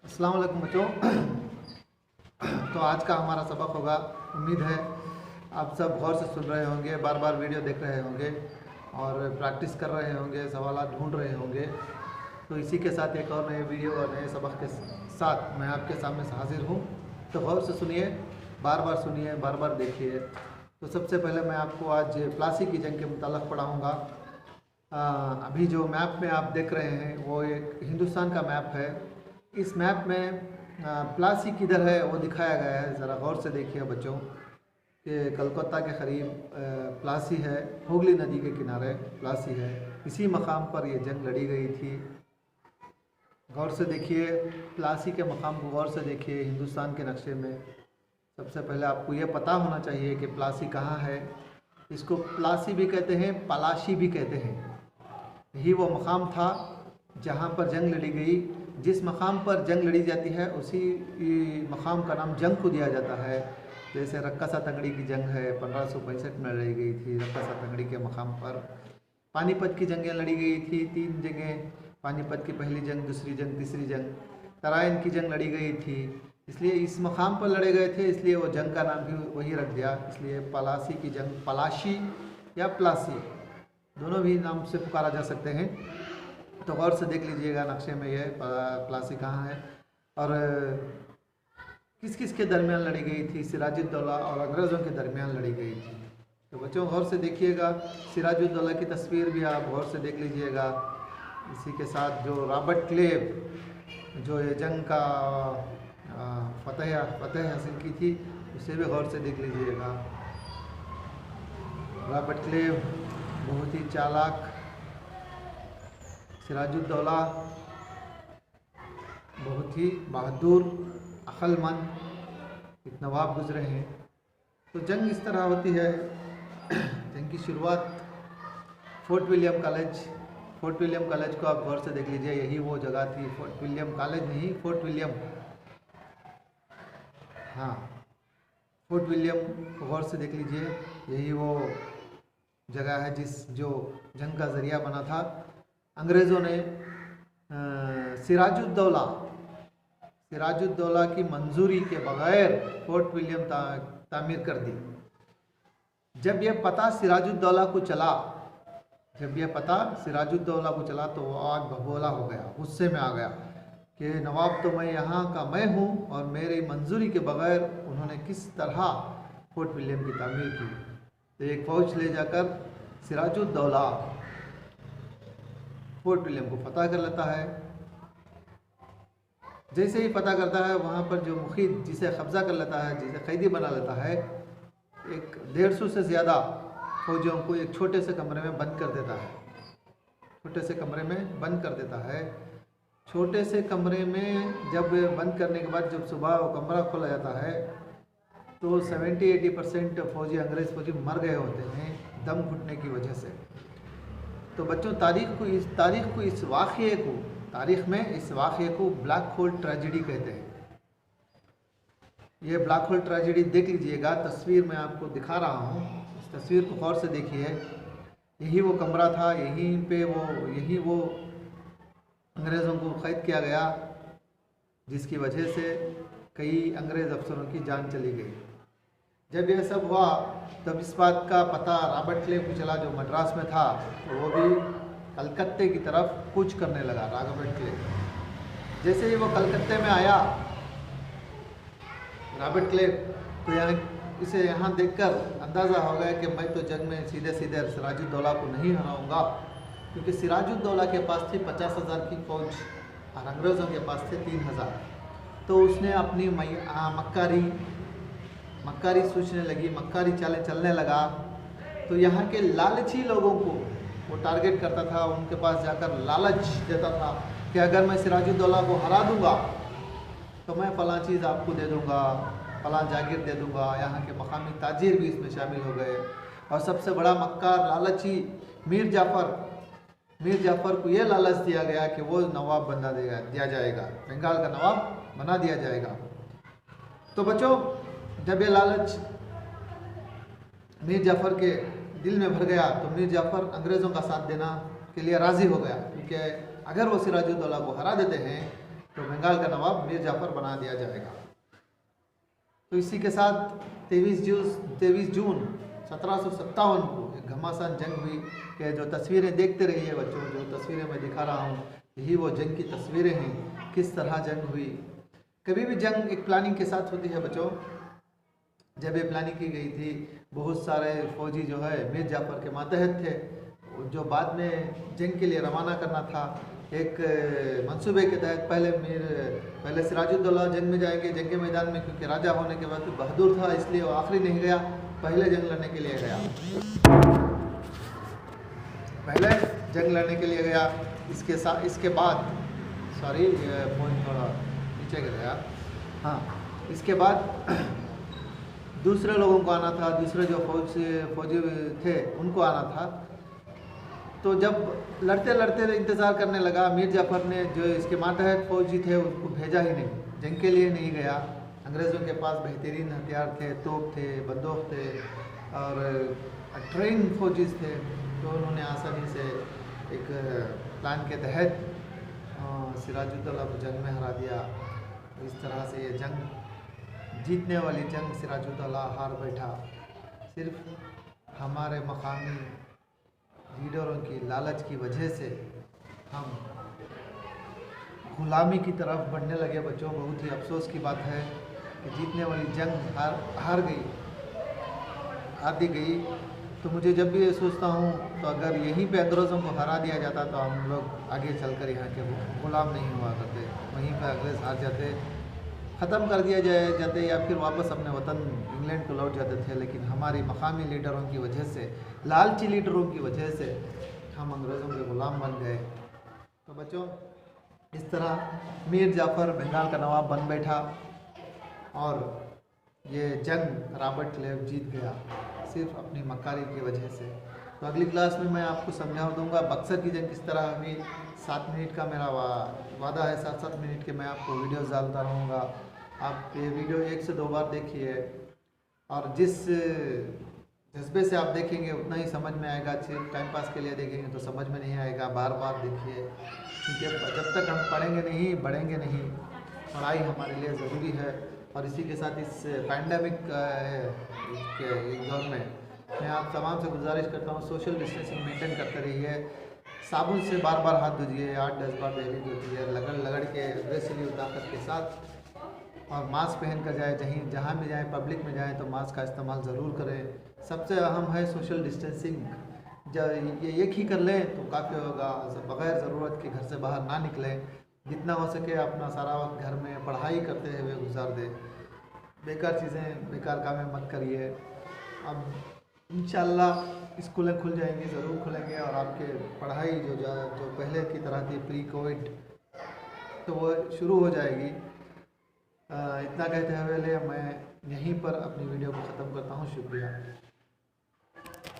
अस्सलाम वालेकुम बच्चों। तो आज का हमारा सबक होगा, उम्मीद है आप सब गौर से सुन रहे होंगे, बार बार वीडियो देख रहे होंगे और प्रैक्टिस कर रहे होंगे, सवालात ढूंढ रहे होंगे। तो इसी के साथ एक और नए वीडियो और नए सबक के साथ मैं आपके सामने से हाजिर हूँ। तो गौर से सुनिए, बार बार सुनिए, बार बार देखिए। तो सबसे पहले मैं आपको आज प्लासी की जंग के मुताल्लिक़ पढ़ाऊँगा। अभी जो मैप में आप देख रहे हैं वो एक हिंदुस्तान का मैप है। इस मैप में प्लासी किधर है वो दिखाया गया है। ज़रा गौर से देखिए बच्चों कि कलकत्ता के करीब प्लासी है, हुगली नदी के किनारे प्लासी है। इसी मकाम पर ये जंग लड़ी गई थी। गौर से देखिए, प्लासी के मकाम को गौर से देखिए हिंदुस्तान के नक्शे में। सबसे पहले आपको ये पता होना चाहिए कि प्लासी कहाँ है। इसको प्लासी भी कहते हैं, पलाशी भी कहते हैं। यही वो मकाम था जहाँ पर जंग लड़ी गई। जिस मकाम पर जंग लड़ी जाती है उसी मकाम का नाम जंग को दिया जाता है। जैसे रक्कासा तंगड़ी की जंग है, 1565 में लड़ी गई थी रक्कासा तंगड़ी के मकाम पर। पानीपत की जंगें लड़ी गई थी, 3 जंगें, पानीपत की पहली जंग, दूसरी जंग, तीसरी जंग। तराइन की जंग लड़ी गई थी, इसलिए इस मकाम पर लड़े गए थे, इसलिए वो जंग का नाम भी वही रख दिया। इसलिए पलासी की जंग, पलाशी या प्लासी दोनों भी नाम से पुकारा जा सकते हैं। तो गौर से देख लीजिएगा नक्शे में ये प्लासी कहाँ है और किस किस के दरमियान लड़ी गई थी। सिराजुद्दौला और अंग्रेज़ों के दरमियान लड़ी गई थी। तो बच्चों गौर से देखिएगा, सिराजुद्दौला की तस्वीर भी आप गौर से देख लीजिएगा। इसी के साथ जो रॉबर्ट क्लेव जो ये जंग का फतेह हासिल की थी उसे भी गौर से देख लीजिएगा। रॉबर्ट क्लेव बहुत ही चालाक, सिराजुद्दौला बहुत ही बहादुर, अक्लमंद एक नवाब गुजरे हैं। तो जंग इस तरह होती है। जंग की शुरुआत फोर्ट विलियम कॉलेज को आप गौर से देख लीजिए। यही वो जगह थी, फोर्ट विलियम कॉलेज नहीं, फोर्ट विलियम, हाँ फोर्ट विलियम को गौर से देख लीजिए। यही वो जगह है जो जंग का ज़रिया बना था। अंग्रेज़ों ने सिराजुद्दौला की मंजूरी के बगैर फोर्ट विलियम तामीर कर दी। जब यह पता सिराजुद्दौला को चला तो वो आग भगोला हो गया, गुस्से में आ गया कि नवाब तो मैं यहाँ का मैं हूँ और मेरी मंजूरी के बगैर उन्होंने किस तरह फोर्ट विलियम की तामीर की। तो एक फ़ौज ले जाकर सिराजुद्दौला फोर्ट विलियम को फतह कर लेता है। जैसे ही फतह करता है वहाँ पर जो मुखीद जिसे कब्ज़ा कर लेता है, जिसे कैदी बना लेता है, 150 से ज़्यादा फौजियों को एक छोटे से कमरे में बंद कर देता है। छोटे से कमरे में जब बंद करने के बाद जब सुबह वो कमरा खोला जाता है तो 70-80% फौजी, अंग्रेज़ फौजी मर गए होते हैं दम घुटने की वजह से। तो बच्चों तारीख़ में इस वाक़े को ब्लैक होल ट्रेजेडी कहते हैं। ये ब्लैक होल ट्रेजेडी देख लीजिएगा, तस्वीर में आपको दिखा रहा हूँ। इस तस्वीर को गौर से देखिए। यही वो कमरा था, यही वो अंग्रेज़ों को कैद किया गया, जिसकी वजह से कई अंग्रेज़ अफसरों की जान चली गई। जब यह सब हुआ तब इस बात का पता रॉबर्ट क्लेव को चला जो मद्रास में था, तो वो भी कलकत्ते की तरफ कूच करने लगा। रॉबर्ट क्लेव जैसे ही वो कलकत्ते में आया, रॉबर्ट क्लेव तो इसे यहाँ देखकर अंदाज़ा हो गया कि मैं तो जंग में सीधे सिराजुद्दौला को नहीं हराऊंगा, क्योंकि सिराजुद्दौला के पास थी 50,000 की फ़ौज और अंग्रेज़ों के पास थे 3,000। तो उसने अपनी मक्कारी सोचने लगी, मक्कारी चालें चलने लगा। तो यहाँ के लालची लोगों को वो टारगेट करता था, उनके पास जाकर लालच देता था कि अगर मैं सिराजुद्दौला को हरा दूंगा तो मैं फ़लाँ चीज़ आपको दे दूंगा, फ़लाँ जागीर दे दूंगा। यहाँ के मकामी ताजिर भी इसमें शामिल हो गए। और सबसे बड़ा मक्कार लालची मीर जाफ़र को ये लालच दिया गया कि वो नवाब दिया जाएगा, बंगाल का नवाब बना दिया जाएगा। तो बच्चों जब ये लालच मीर जाफ़र के दिल में भर गया तो मीर जाफ़र अंग्रेज़ों का साथ देना के लिए राज़ी हो गया, क्योंकि अगर वो सिराजुद्दौला को हरा देते हैं तो बंगाल बंगाल का नवाब मीर जाफ़र बना दिया जाएगा। तो इसी के साथ 23 जून 1757 को एक घमासान जंग हुई कि जो तस्वीरें देखते रहिए बच्चों, जो तस्वीरें मैं दिखा रहा हूँ यही वो जंग की तस्वीरें हैं, किस तरह जंग हुई। कभी भी जंग एक प्लानिंग के साथ होती है बच्चों। जब ये प्लानिंग की गई थी, बहुत सारे फौजी जो है मीर जाफ़र के मातहत थे, जो बाद में जंग के लिए रवाना करना था। एक मंसूबे के तहत पहले सिराजुद्दौला जंग में जाएंगे, जंग के मैदान में, क्योंकि राजा होने के बाद बहादुर था इसलिए वो आखिरी नहीं गया, पहले जंग लड़ने के लिए गया, पहले जंग लड़ने के लिए गया। इसके बाद सॉरी फोन थोड़ा नीचे गिर गया। हाँ, इसके बाद दूसरे लोगों को आना था, दूसरे जो फौजी थे उनको आना था। तो जब लड़ते लड़ते इंतज़ार करने लगा, मीर जाफ़र ने जो इसके मातहत फौजी थे उसको भेजा ही नहीं, जंग के लिए नहीं गया। अंग्रेज़ों के पास बेहतरीन हथियार थे, तोप थे, बंदूक थे और ट्रेन फौजीज थे, तो उन्होंने आसानी से एक प्लान के तहत सिराजुद्दौला को जंग में हरा दिया। इस तरह से ये जंग, जीतने वाली जंग सिराजुद्दौला हार बैठा। सिर्फ हमारे मकामी लीडरों की लालच की वजह से हम गुलामी की तरफ बढ़ने लगे बच्चों। बहुत ही अफसोस की बात है कि जीतने वाली जंग हार दी गई। तो मुझे जब भी ये सोचता हूँ तो अगर यहीं पे अंग्रेज़ों को हरा दिया जाता तो हम लोग आगे चलकर यहाँ के गुलाम नहीं हुआ करते, वहीं पर अंग्रेज़ हार जाते, ख़त्म कर दिया जाते या फिर वापस अपने वतन इंग्लैंड को लौट जाते थे। लेकिन हमारी मकामी लीडरों की वजह से, लालची लीडरों की वजह से हम अंग्रेज़ों के ग़ुलाम बन गए। तो बच्चों, इस तरह मीर जाफ़र बंगाल का नवाब बन बैठा और ये जंग रॉबर्ट क्लाइव जीत गया, सिर्फ अपनी मक्कारी की वजह से। तो अगली क्लास में मैं आपको समझा दूंगा बक्सर की जंग किस तरह हुई। 7 मिनट का मेरा वादा है, 7-7 मिनट के मैं आपको वीडियोस डालता रहूँगा। आप ये वीडियो 1 से 2 बार देखिए और जिस जज्बे से आप देखेंगे उतना ही समझ में आएगा। सिर्फ टाइम पास के लिए देखेंगे तो समझ में नहीं आएगा, बार बार देखिए, क्योंकि जब तक हम पढ़ेंगे नहीं, बढ़ेंगे नहीं। पढ़ाई हमारे लिए ज़रूरी है। और इसी के साथ इस पैंडेमिक के दौर में मैं आप तमाम से गुजारिश करता हूँ, सोशल डिस्टेंसिंग मेंटेन करते रहिए। साबुन से बार बार हाथ धोइए, 8-10 बार डेली धोइए, लगड़ के अग्रेसिवली ताकत के साथ। और मास्क पहन कर जाए, जहाँ भी जाएँ, पब्लिक में जाएँ तो मास्क का इस्तेमाल ज़रूर करें। सबसे अहम है सोशल डिस्टेंसिंग। जब ये एक ही कर लें तो काफ़ी होगा। बग़ैर ज़रूरत के घर से बाहर ना निकलें, जितना हो सके अपना सारा वक्त घर में पढ़ाई करते हुए गुजार दें। बेकार चीज़ें, बेकार कामें मत करिए। अब इंशाल्लाह स्कूलें खुल जाएंगी, ज़रूर खुलेंगे और आपके पढ़ाई जो पहले की तरह थी प्री कोविड, तो वो शुरू हो जाएगी। इतना कहते हुए मैं यहीं पर अपनी वीडियो को ख़त्म करता हूँ। शुक्रिया।